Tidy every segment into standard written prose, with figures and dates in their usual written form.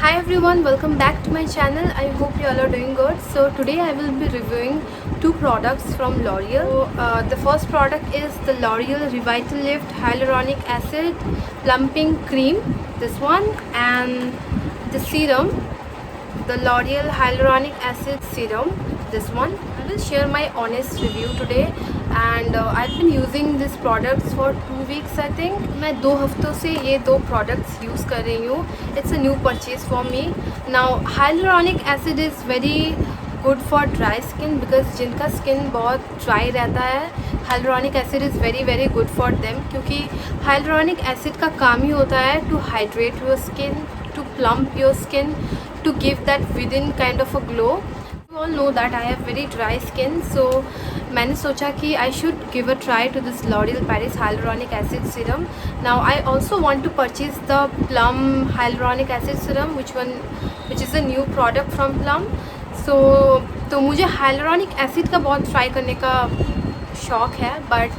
Hi everyone, welcome back to my channel. I hope you all are doing good. So today I will be reviewing two products from L'Oreal. The first product is the L'Oreal Revitalift Hyaluronic Acid Plumping Cream, this one, and the serum, the L'Oreal Hyaluronic Acid Serum, this one. I will share my honest review today and I've been using these products for 2 weeks I think. मैं 2 हफ्तों से ये दो products use कर रही हूँ. It's a new purchase for me. Now hyaluronic acid is very good for dry skin because जिनका skin बहुत dry रहता है hyaluronic acid is very good for them क्योंकि hyaluronic acid का काम ही होता है to hydrate your skin, to plump your skin, to give that within kind of a glow. You all know that I have very dry skin, so मैंने सोचा कि I should give a try to this L'Oreal Paris Hyaluronic Acid Serum. Now I also want to purchase the Plum Hyaluronic Acid Serum, which is a new product from Plum. तो मुझे hyaluronic acid का बहुत try करने का शौक़ है, but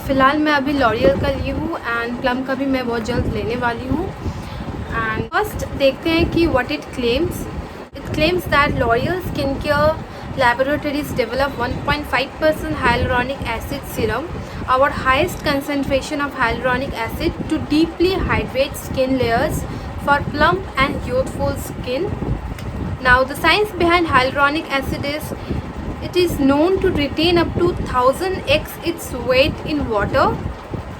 फ़िलहाल मैं अभी L'Oreal का ली हूँ एंड Plum का भी मैं बहुत जल्द लेने वाली हूँ. एंड फर्स्ट देखते हैं कि what it claims. It claims that L'Oreal Skincare Laboratories develop 1.5% hyaluronic acid serum, our highest concentration of hyaluronic acid, to deeply hydrate skin layers for plump and youthful skin. Now the science behind hyaluronic acid is it is known to retain up to 1000x its weight in water.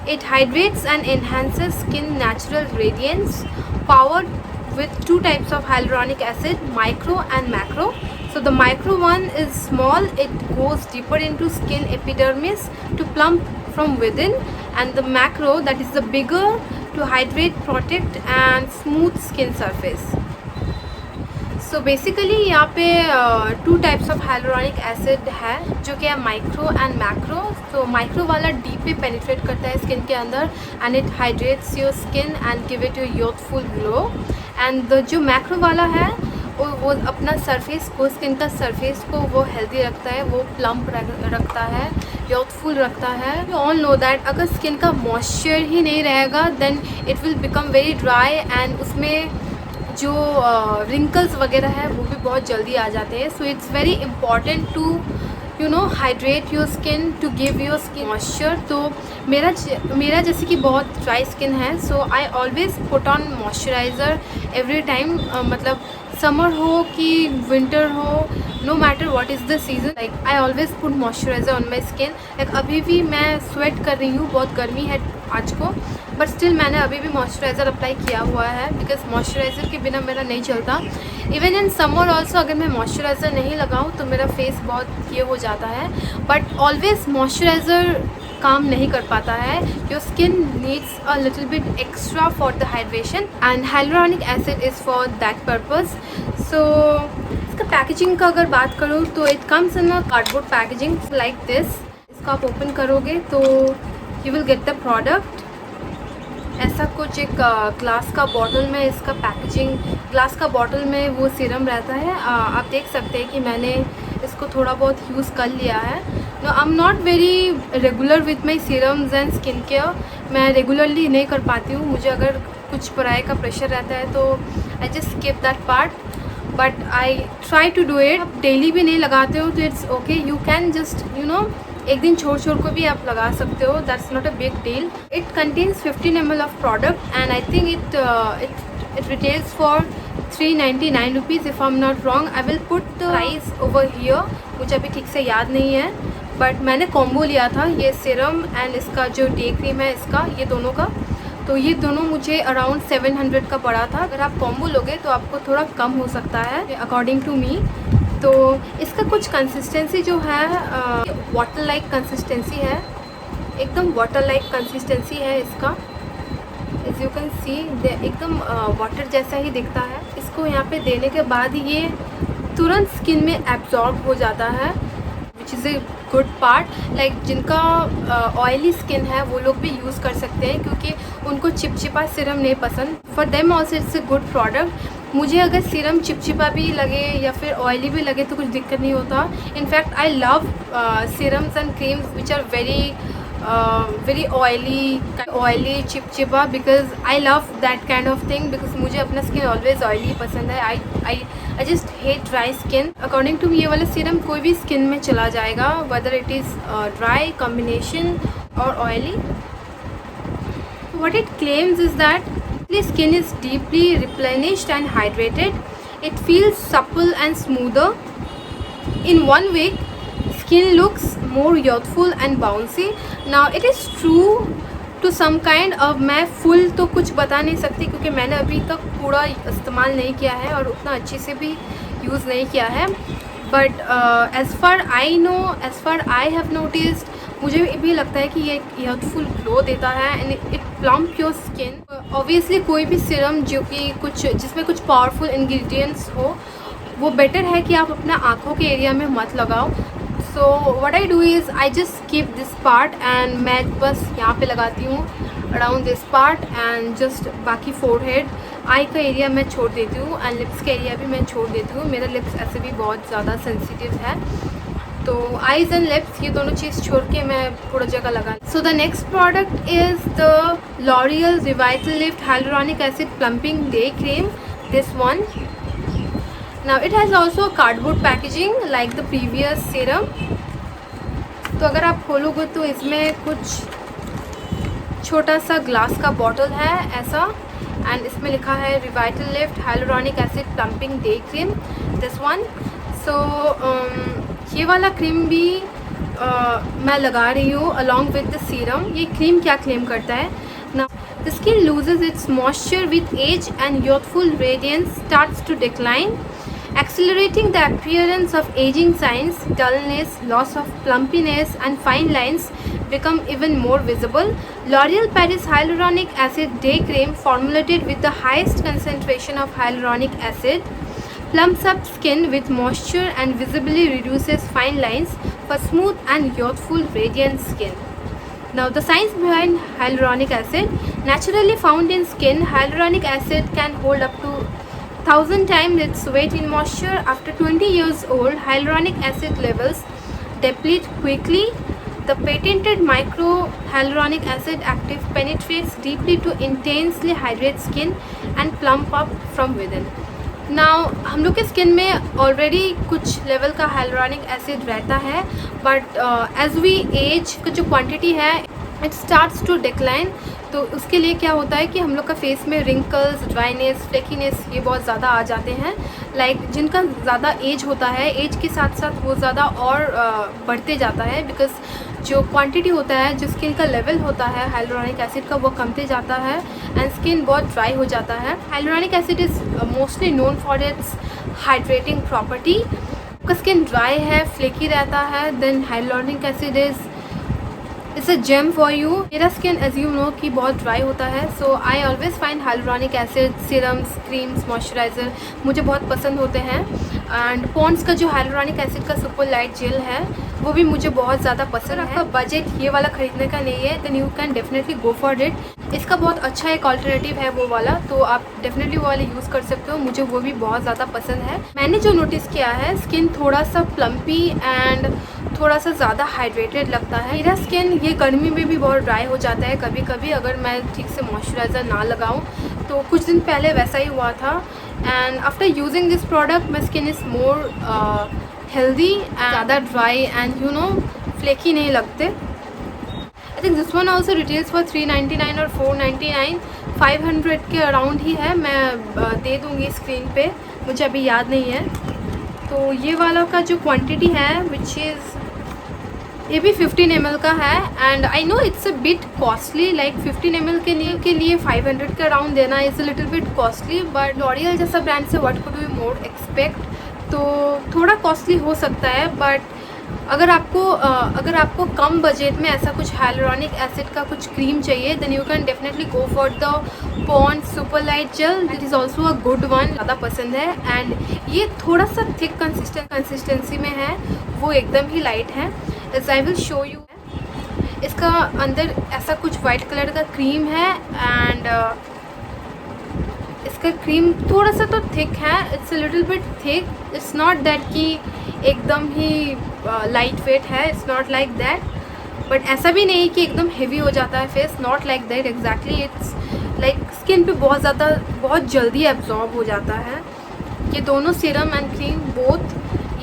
It hydrates and enhances skin natural radiance, powered with two types of hyaluronic acid, micro and macro. So the micro one is small, it goes deeper into skin epidermis to plump from within, and the macro, that is the bigger, to hydrate, protect and smooth skin surface. So basically यहाँ पे two types of hyaluronic acid है जो कि है micro and macro. तो micro वाला deep पे penetrate करता है स्किन के अंदर and it hydrates your skin and give it your youthful glow. And जो मैक्रो वाला है वो अपना सरफेस को, स्किन का सरफेस को वो हेल्दी रखता है, वो प्लम्प रखता है, यूथफुल रखता है. यू ऑल नो दैट अगर स्किन का मॉइस्चर ही नहीं रहेगा then it will become very dry and उसमें जो रिंकल्स वगैरह है वो भी बहुत जल्दी आ जाते हैं. So it's very important to hydrate your skin, to give your skin moisture. तो मेरा जैसे कि बहुत ड्राई स्किन है, so I always put on moisturiser every time. मतलब समर हो कि विंटर हो, no matter what is the season, like I always put moisturiser on my skin. Like अभी भी मैं स्वेट कर रही हूँ, बहुत गर्मी है आज को, बट स्टिल मैंने अभी भी मॉइस्चराइज़र अप्लाई किया हुआ है बिकॉज मॉइस्चराइज़र के बिना मेरा नहीं चलता. इवन इन समर ऑल्सो अगर मैं मॉइस्चराइज़र नहीं लगाऊँ तो मेरा फेस बहुत ये हो जाता है. बट ऑलवेज मॉइस्चराइज़र काम नहीं कर पाता है. Your skin needs a little bit extra for the hydration and hyaluronic acid is for that purpose. So इसका पैकेजिंग का अगर बात करूँ तो it comes in a cardboard packaging like this. इसको आप ओपन करोगे तो you will get the product. ऐसा कुछ एक ग्लास का बॉटल में इसका पैकेजिंग, ग्लास का बॉटल में वो सीरम रहता है. आप देख सकते हैं कि मैंने इसको थोड़ा बहुत यूज़ कर लिया है. No I am not very regular with my serums and skin care. मैं रेगुलरली नहीं कर पाती हूँ. मुझे अगर कुछ पढ़ाई का प्रेशर रहता है तो I just skip that part, but I try to do it. आप डेली भी नहीं लगाते हो तो it's okay, you can just एक दिन छोड़ को भी आप लगा सकते हो. That's not a big deal. It contains 15 ml of product and I think it retails for 399 rupees if I am not wrong. I will put the price over here. मुझे अभी ठीक से याद नहीं है, बट मैंने कॉम्बो लिया था, ये सीरम एंड इसका जो डे क्रीम है इसका, ये दोनों का. तो ये दोनों मुझे अराउंड 700 का पड़ा था. अगर आप कॉम्बो लोगे तो आपको थोड़ा कम हो सकता है अकॉर्डिंग टू मी. तो इसका कुछ कंसिस्टेंसी जो है वाटर लाइक कंसिस्टेंसी है, एकदम वाटर लाइक कंसिस्टेंसी है इसका. एज यू कैन सी एकदम वाटर जैसा ही दिखता है. इसको यहाँ पे देने के बाद ये तुरंत स्किन में एब्जॉर्ब हो जाता है, which is a good part. Like जिनका ऑयली स्किन है वो लोग भी यूज़ कर सकते हैं क्योंकि उनको चिपचिपा सीरम नहीं पसंद. For them also it's a good product. मुझे अगर सीरम चिपचिपा भी लगे या फिर ऑयली भी लगे तो कुछ दिक्कत नहीं होता. In fact I love serums and creams which are very very oily चिपचिपा, because I love that kind of thing, because मुझे अपना skin always oily पसंद है. I just hate dry skin. According to me ये वाला सीरम कोई भी skin में चला जाएगा, whether it is dry, combination or oily. What it claims is that the skin is deeply replenished and hydrated. It feels supple and smoother. In 1 week, skin looks more youthful and bouncy. Now it is true to some kind. अब मैं full तो कुछ बता नहीं सकती क्योंकि मैंने अभी तक पूरा इस्तेमाल नहीं किया है और उतना अच्छे से भी यूज़ नहीं किया है. But as far I know, as far I have noticed, मुझे भी लगता है कि ये यूथफुल ग्लो देता है and it plump your skin. Obviously कोई भी सीरम जो कि कुछ जिसमें कुछ पावरफुल इंग्रेडिएंट्स हो, वो बेटर है कि आप अपना आँखों के एरिया में मत लगाओ. So what I do is I just keep this part and मैं बस यहाँ पे लगाती हूँ around this part and just बाकी फोरहेड आई का एरिया मैं छोड़ देती हूँ एंड लिप्स का एरिया भी मैं छोड़ देती हूँ. मेरा लिप्स ऐसे भी बहुत ज़्यादा सेंसिटिव है, तो आईज एंड लिप्स ये दोनों चीज़ छोड़ के मैं थोड़ा जगह लगा. So the next product is the L'Oréal Revital lift hyaluronic acid plumping day cream. This one. Now it has also a cardboard packaging like the previous serum. तो अगर आप खोलोगे तो इसमें कुछ छोटा सा ग्लास का बॉटल है ऐसा, एंड इसमें लिखा है Revitalift hyaluronic acid plumping day cream, this one. So ये वाला क्रीम भी मैं लगा रही हूँ अलॉन्ग विद द सीरम. ये क्रीम क्या क्लेम करता है ना, the skin loses its moisture with age and youthful radiance starts to decline, accelerating the appearance of aging signs. Dullness, loss of plumpiness and fine lines become even more visible. L'Oreal Paris Hyaluronic Acid Day Cream, formulated with the highest concentration of hyaluronic acid, plumps up skin with moisture and visibly reduces fine lines for smooth and youthful radiant skin. Now the science behind hyaluronic acid. Naturally found in skin, hyaluronic acid can hold up to 1000 times its weight in moisture. After 20 years old, hyaluronic acid levels deplete quickly. The patented micro hyaluronic acid active penetrates deeply to intensely hydrate skin and plump up from within. Now हम लोग के skin में already कुछ level का hyaluronic acid रहता है, but as we as का जो क्वांटिटी है इट स्टार्ट्स टू डिक्लाइन. तो उसके लिए क्या होता है कि हम लोग का फेस में रिंकल्स, ड्राइनेस, फ्लेकीनेस ये बहुत ज़्यादा आ जाते हैं. लाइक जिनका ज़्यादा एज होता है, एज के साथ साथ वो ज़्यादा और बढ़ते जाता है, बिकॉज जो क्वांटिटी होता है, जो स्किन का लेवल होता है हाइलुरोनिक एसिड का, वो कमते जाता है एंड स्किन बहुत ड्राई हो जाता है. Hyaluronic acid is mostly known for its hydrating property. आपका स्किन ड्राई है, फ्लेकी रहता है, then hyaluronic acid it's a gem for you. मेरा स्किन एज यू नो कि बहुत ड्राई होता है, so I always find hyaluronic acid serums, creams, moisturiser मुझे बहुत पसंद होते हैं. एंड पॉन्ड्स का जो हाइलुरोनिक एसिड का सुपर लाइट जेल है वो भी मुझे बहुत ज़्यादा पसंद है. आपका बजट ये वाला ख़रीदने का नहीं है, then you can definitely go for it. इसका बहुत अच्छा एक ऑल्टरनेटिव है वो वाला, तो आप डेफिनेटली वो वाला यूज़ कर सकते हो. मुझे वो भी बहुत ज़्यादा पसंद है. मैंने जो नोटिस किया है, स्किन थोड़ा सा प्लम्पी एंड थोड़ा सा ज़्यादा हाइड्रेटेड लगता है. मेरा स्किन ये गर्मी में भी बहुत ड्राई हो जाता है कभी कभी अगर मैं ठीक से मॉइस्चराइज़र ना लगाऊं. तो कुछ दिन पहले वैसा ही हुआ था, and after using this product my skin is more healthy and ज़्यादा dry and you know flaky नहीं लगते. I think this one also retails for 399 और 499, 500 के अराउंड ही है. मैं दे दूँगी स्क्रीन पे, मुझे अभी याद नहीं है. तो ये वाला का जो क्वांटिटी है विच इज़ ये भी 15 ml का है, and I know it's a bit costly. Like 15 ml के लिए 500 के अराउंड देना is a little bit costly, but L'Oreal जैसा ब्रांड से what could we more expect. तो थोड़ा कॉस्टली हो सकता है, बट अगर आपको कम बजट में ऐसा कुछ हाइलुरोनिक एसिड का कुछ क्रीम चाहिए, then you can definitely go for the Pond's super light gel. It is also a good one, ज़्यादा पसंद है. एंड ये थोड़ा सा थिक कंसिस्टेंसी में है, वो एकदम ही लाइट है. As I will show you. इसका अंदर ऐसा कुछ वाइट कलर का क्रीम है, एंड इसका क्रीम थोड़ा सा तो थिक है. It's a little bit thick. It's not that कि एकदम ही लाइट वेट है, it's not like that. But ऐसा भी नहीं कि एकदम हेवी हो जाता है face, not like that exactly. It's like skin पे बहुत जल्दी एब्जॉर्ब हो जाता है। ये दोनों सीरम एंड क्रीम बोथ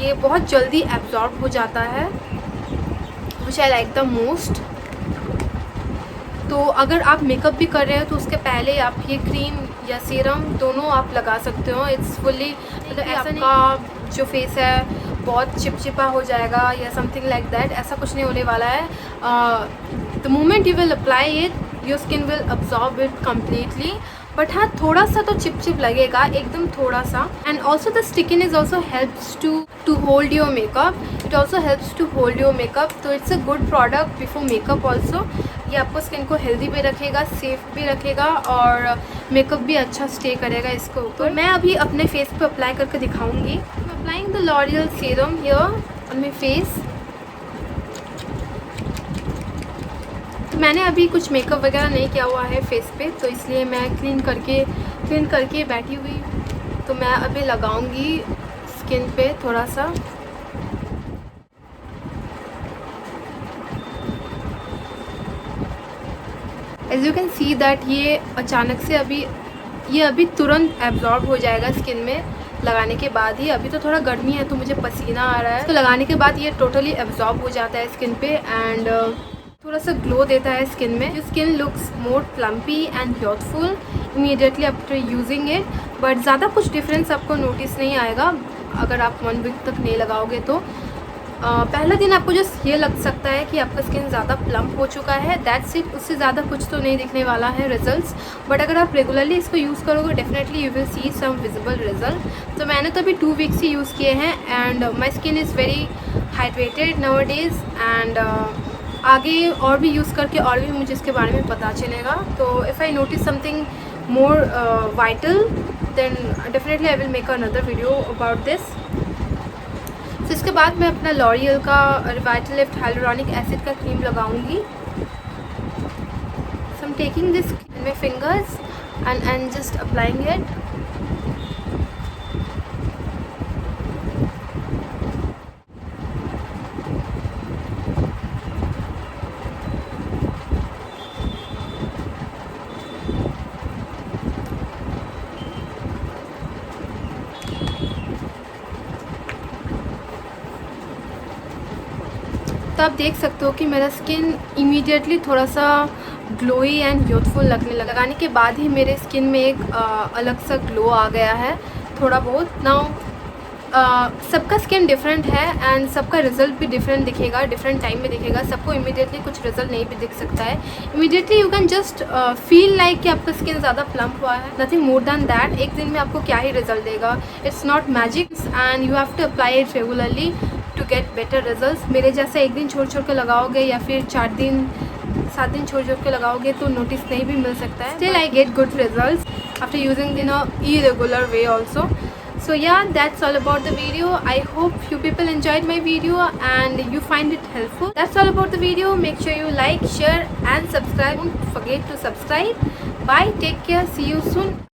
ये बहुत जल्दी एब्जॉर्ब हो जाता है, विच आई लाइक द मोस्ट। तो अगर आप मेकअप भी कर रहे हो तो उसके पहले आप ये क्रीम या सीरम दोनों आप लगा सकते हो। इट्स फुल्ली, मतलब ऐसा नहीं आपका जो फेस है बहुत चिपचिपा हो जाएगा या समथिंग लाइक दैट, ऐसा कुछ नहीं होने वाला है। The moment you will apply it your skin will absorb it completely. But हाँ, थोड़ा सा तो चिप लगेगा, एकदम थोड़ा सा। And also the stickiness also helps to hold your makeup. It also helps to hold your makeup. तो it's a good product before makeup also. ये आपको स्किन को हेल्दी भी रखेगा, सेफ भी रखेगा और मेकअप भी अच्छा स्टे करेगा इसके ऊपर। तो मैं अभी अपने फेस पे अप्लाई करके दिखाऊंगी। Applying the L'Oréal serum here on my face. तो मैंने अभी कुछ मेकअप वगैरह नहीं किया हुआ है फेस पे, तो इसलिए मैं क्लीन करके बैठी हुई। तो मैं अभी लगाऊंगी स्किन पे थोड़ा सा। As you can see that ये अचानक से अभी तुरंत एब्जॉर्ब हो जाएगा स्किन में लगाने के बाद ही। अभी तो थोड़ा गर्मी है तो मुझे पसीना आ रहा है, तो लगाने के बाद ये टोटली एब्जॉर्ब हो जाता है स्किन पे एंड थोड़ा सा ग्लो देता है स्किन में। Your skin looks more plumpy and youthful immediately after using it. But ज़्यादा कुछ डिफरेंस आपको नोटिस नहीं आएगा अगर आप 1 वीक तक नहीं लगाओगे तो। पहला दिन आपको जस्ट ये लग सकता है कि आपका स्किन ज़्यादा प्लम्प हो चुका है, दैट्स इट। उससे ज़्यादा कुछ तो नहीं दिखने वाला है रिजल्ट्स। बट अगर आप रेगुलरली इसको यूज़ करोगे definitely you will see some visible result. तो मैंने तो अभी 2 वीक्स ही यूज़ किए हैं and my skin is very hydrated now days. And आगे और भी यूज़ करके और भी मुझे इसके बारे में पता चलेगा। तो if I notice something more vital then definitely I will make another video about this. तो इसके बाद मैं अपना लॉरियल का रिवाइटलिफ्ट हाइलुरोनिक एसिड का क्रीम लगाऊंगी। So I am taking this in my fingers and just applying it. तो आप देख सकते हो कि मेरा स्किन इमीडिएटली थोड़ा सा ग्लोई एंड यूथफुल लगने लगा। लगाने के बाद ही मेरे स्किन में एक अलग सा ग्लो आ गया है थोड़ा बहुत। नाउ सबका स्किन डिफरेंट है एंड सबका रिजल्ट भी डिफरेंट दिखेगा, डिफरेंट टाइम में दिखेगा। सबको इमीडिएटली कुछ रिजल्ट नहीं भी दिख सकता है। Immediately you can just feel like कि आपका स्किन ज़्यादा प्लम्प हुआ है, नथिंग मोर दैन दैट। एक दिन में आपको क्या ही रिजल्ट देगा, it's not magic and you have to apply it regularly to get better results. मेरे जैसे एक दिन छोड़ के लगाओगे या फिर 7 दिन छोड़ के लगाओगे तो नोटिस नहीं भी मिल सकता है। Still I get good results after using in a irregular way also. So yeah, that's all about the video. I hope you people enjoyed my video and you find it helpful. That's all about the video. Make sure you like, share and subscribe. Don't forget to subscribe. Bye, take care, see you soon.